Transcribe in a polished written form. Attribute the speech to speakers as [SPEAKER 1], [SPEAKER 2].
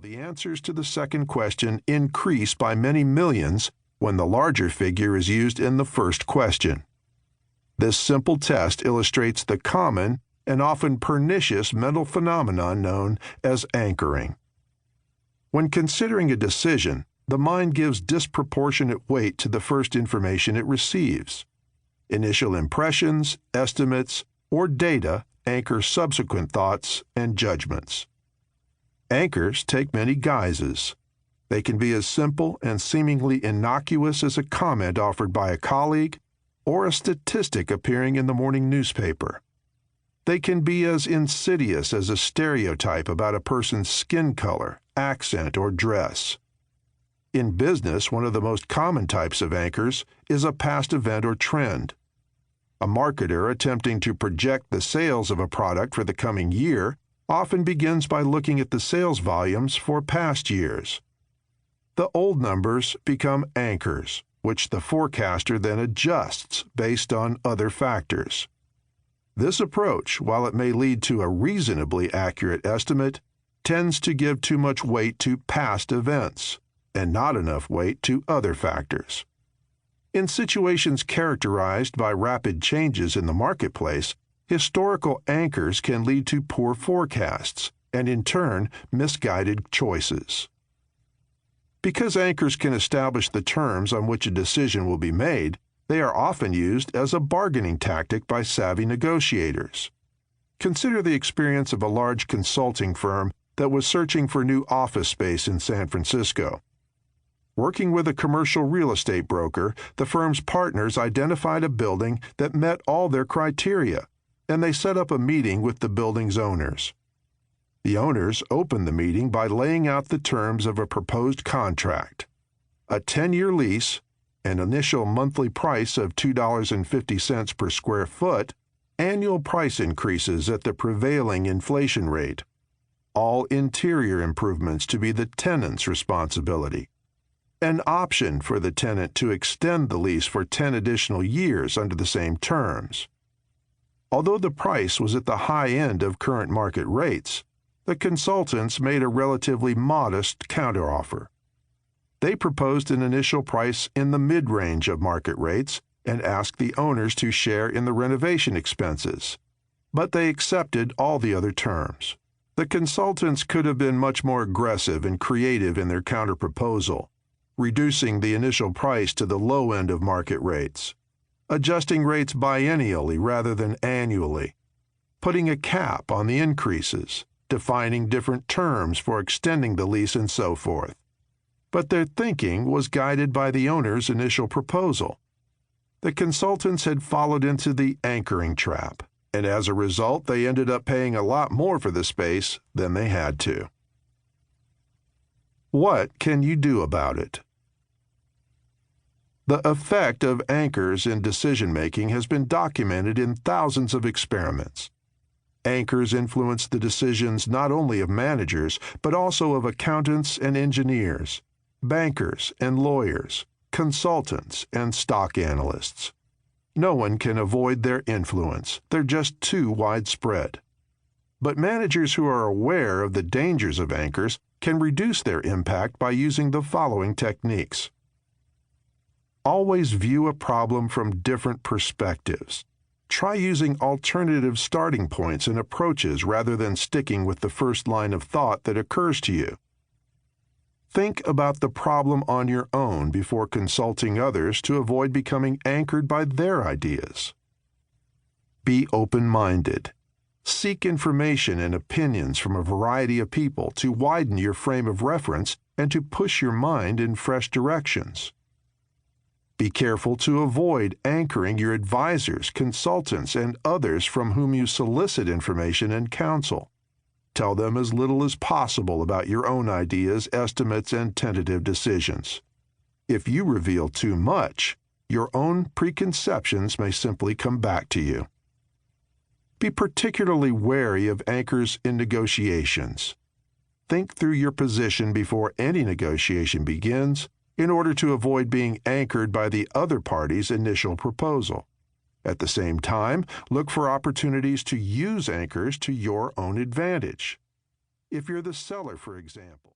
[SPEAKER 1] Meanwhile, the answers to the second question increase by many millions when the larger figure is used in the first question. This simple test illustrates the common and often pernicious mental phenomenon known as anchoring. When considering a decision, the mind gives disproportionate weight to the first information it receives. Initial impressions, estimates, or data anchor subsequent thoughts and judgments. Anchors take many guises. They can be as simple and seemingly innocuous as a comment offered by a colleague or a statistic appearing in the morning newspaper. They can be as insidious as a stereotype about a person's skin color, accent, or dress. In business, one of the most common types of anchors is a past event or trend. A marketer attempting to project the sales of a product for the coming year often begins by looking at the sales volumes for past years. The old numbers become anchors, which the forecaster then adjusts based on other factors. This approach, while it may lead to a reasonably accurate estimate, tends to give too much weight to past events and not enough weight to other factors. In situations characterized by rapid changes in the marketplace, historical anchors can lead to poor forecasts and, in turn, misguided choices. Because anchors can establish the terms on which a decision will be made, they are often used as a bargaining tactic by savvy negotiators. Consider the experience of a large consulting firm that was searching for new office space in San Francisco. Working with a commercial real estate broker, the firm's partners identified a building that met all their criteria, and they set up a meeting with the building's owners. The owners opened the meeting by laying out the terms of a proposed contract: a 10-year lease, an initial monthly price of $2.50 per square foot, annual price increases at the prevailing inflation rate, all interior improvements to be the tenant's responsibility, an option for the tenant to extend the lease for 10 additional years under the same terms. Although the price was at the high end of current market rates, the consultants made a relatively modest counteroffer. They proposed an initial price in the mid-range of market rates and asked the owners to share in the renovation expenses, but they accepted all the other terms. The consultants could have been much more aggressive and creative in their counterproposal, reducing the initial price to the low end of market rates, adjusting rates biennially rather than annually, putting a cap on the increases, defining different terms for extending the lease, and so forth. But their thinking was guided by the owner's initial proposal. The consultants had followed into the anchoring trap, and as a result, they ended up paying a lot more for the space than they had to. What can you do about it? The effect of anchors in decision-making has been documented in thousands of experiments. Anchors influence the decisions not only of managers, but also of accountants and engineers, bankers and lawyers, consultants and stock analysts. No one can avoid their influence. They're just too widespread. But managers who are aware of the dangers of anchors can reduce their impact by using the following techniques. Always view a problem from different perspectives. Try using alternative starting points and approaches rather than sticking with the first line of thought that occurs to you. Think about the problem on your own before consulting others to avoid becoming anchored by their ideas. Be open-minded. Seek information and opinions from a variety of people to widen your frame of reference and to push your mind in fresh directions. Be careful to avoid anchoring your advisors, consultants, and others from whom you solicit information and counsel. Tell them as little as possible about your own ideas, estimates, and tentative decisions. If you reveal too much, your own preconceptions may simply come back to you. Be particularly wary of anchors in negotiations. Think through your position before any negotiation begins, in order to avoid being anchored by the other party's initial proposal. At the same time, look for opportunities to use anchors to your own advantage. If you're the seller, for example,